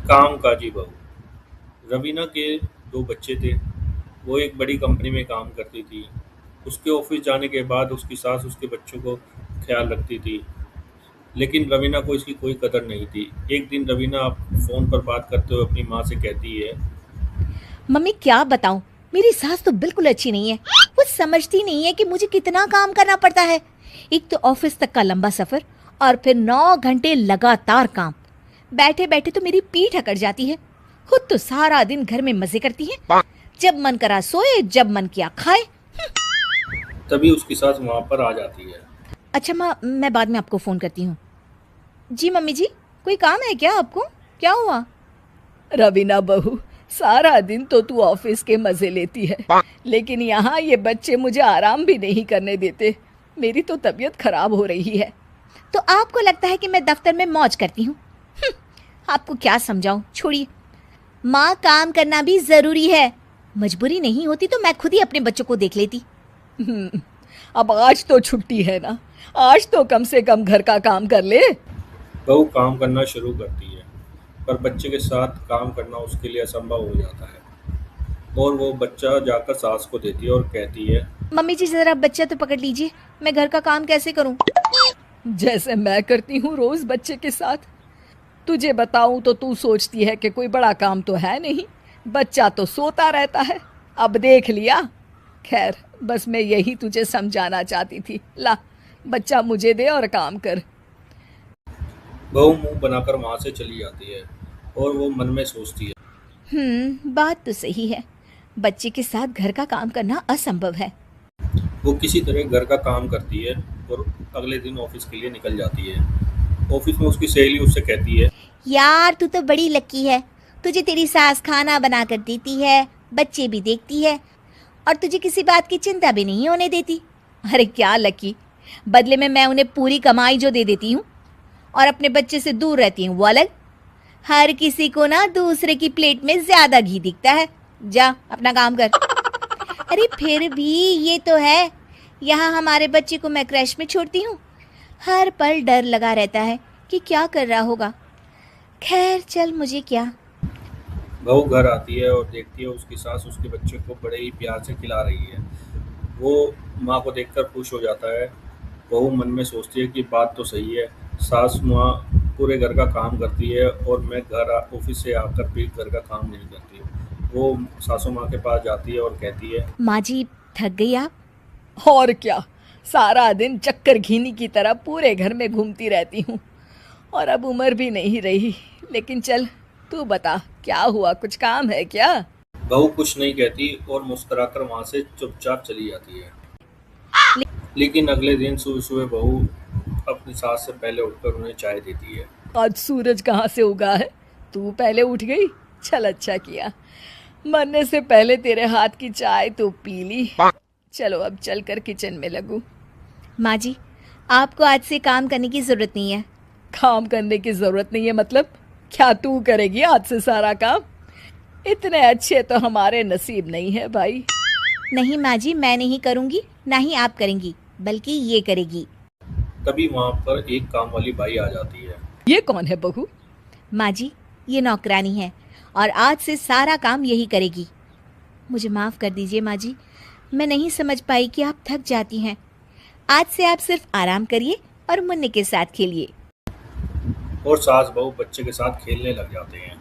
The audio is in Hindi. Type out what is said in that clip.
कामकाजी बहू। रवीना के दो बच्चे थे। वो एक बड़ी कंपनी में काम करती थी। उसके ऑफिस जाने के बाद उसकी सास उसके बच्चों को ख्याल रखती थी, लेकिन रवीना को इसकी कोई कदर नहीं थी। एक दिन रवीना फोन पर बात करते हुए अपनी माँ से कहती है। मम्मी क्या बताऊं, मेरी सास तो बिल्कुल अच्छी नहीं है। वो समझती नहीं है कि मुझे कितना काम करना पड़ता है। एक तो ऑफिस तक का लंबा सफर और फिर 9 घंटे लगातार काम। बैठे बैठे तो मेरी पीठ अकड़ जाती है। खुद तो सारा दिन घर में मजे करती है। जब मन करा सोए, जब मन किया खाए। तभी उसकी सास वहां पर आ जाती है। अच्छा माँ, मैं बाद में आपको फोन करती हूँ। जी मम्मी जी, कोई काम है क्या आपको? क्या हुआ? रवीना बहू, सारा दिन तो तू ऑफिस के मजे लेती है, लेकिन यहाँ ये बच्चे मुझे आराम भी नहीं करने देते। मेरी तो तबीयत खराब हो रही है। तो आपको लगता है कि मैं दफ्तर में मौज करती हूँ? आपको क्या समझाऊं, छोड़िए। माँ, काम करना भी जरूरी है। मजबूरी नहीं होती तो मैं खुद ही अपने बच्चों को देख लेती। हम्म, अब आज तो छुट्टी है ना, आज तो कम से कम घर का काम कर ले। बहू काम करना शुरू करती है, पर बच्चे के साथ काम करना उसके लिए असंभव हो जाता है। और वो बच्चा जाकर सास को देती है और कहती है। मम्मी जी जरा बच्चा तो पकड़ लीजिए, मैं घर का काम कैसे करूं? जैसे मैं करती हूँ रोज बच्चे के साथ। तुझे बताऊं तो तू सोचती है कि कोई बड़ा काम तो है नहीं, बच्चा तो सोता रहता है। अब देख लिया। खैर, बस मैं यही तुझे समझाना चाहती थी। ला, बच्चा मुझे दे और काम कर। बहू मुंह बनाकर वहां से चली जाती है और वो मन में सोचती है। बात तो सही है। बच्चे के साथ घर का काम करना असंभव है। वो किसी तरह घर का काम करती है और अगले दिन ऑफिस के लिए निकल जाती है। ऑफिस में उसकी सहेली उससे कहती है। यार तू तो बड़ी लकी है। तुझे तेरी सास खाना बना कर देती है, बच्चे भी देखती है और तुझे किसी बात की चिंता भी नहीं होने देती। अरे क्या लकी! बदले में मैं उन्हें पूरी कमाई जो दे देती हूँ और अपने बच्चे से दूर रहती हूँ वो अलग। हर किसी को ना दूसरे की प्लेट में ज्यादा घी दिखता है। जा अपना काम कर। अरे फिर भी ये तो है, यहाँ हमारे बच्चे को मैं क्रैश में छोड़ती हूँ। हर पल डर लगा रहता है कि क्या कर रहा होगा। खैर चल, मुझे क्या। बहू घर आती है और देखती है उसकी सास उसके बच्चे को बड़े ही प्यार से खिला रही है। वो माँ को देखकर खुश हो जाता है। बहू मन में सोचती है कि बात तो सही है, सास माँ पूरे घर का काम करती है और मैं ऑफिस से आकर भी घर का काम नहीं करती। वो सासू माँ के पास जाती है और कहती है। माँ जी, थक गई आप? और क्या, सारा दिन चक्कर घीनी की तरह पूरे घर में घूमती रहती हूँ और अब उम्र भी नहीं रही। लेकिन चल, तू बता क्या हुआ, कुछ काम है क्या? बहू कुछ नहीं कहती और मुस्कुराकर वहां से चुपचाप चली जाती है। लेकिन अगले दिन सुबह सुबह बहू अपनी सास से पहले उठकर उन्हें चाय देती है। आज सूरज कहाँ से उगा है? तू पहले उठ गई। चल, अच्छा किया। मरने से पहले तेरे हाथ की चाय तो पी ली। चलो अब चलकर किचन में लगूं। माँ जी, आपको आज से काम करने की जरूरत नहीं है। काम करने की जरूरत नहीं है मतलब? क्या तू करेगी आज से सारा काम? इतने अच्छे तो हमारे नसीब नहीं है भाई। नहीं माँ जी, मैं नहीं करूँगी, ना ही आप करेंगी, बल्कि ये करेगी। तभी वहां पर एक काम वाली बाई आ जाती है। ये कौन है बहू? माँ जी, ये नौकरानी है और आज से सारा काम यही करेगी। मुझे माफ़ कर दीजिए माँ जी, मैं नहीं समझ पाई कि आप थक जाती हैं। आज से आप सिर्फ आराम करिए और मुन्ने के साथ खेलिए। और सास बहू बच्चे के साथ खेलने लग जाते हैं।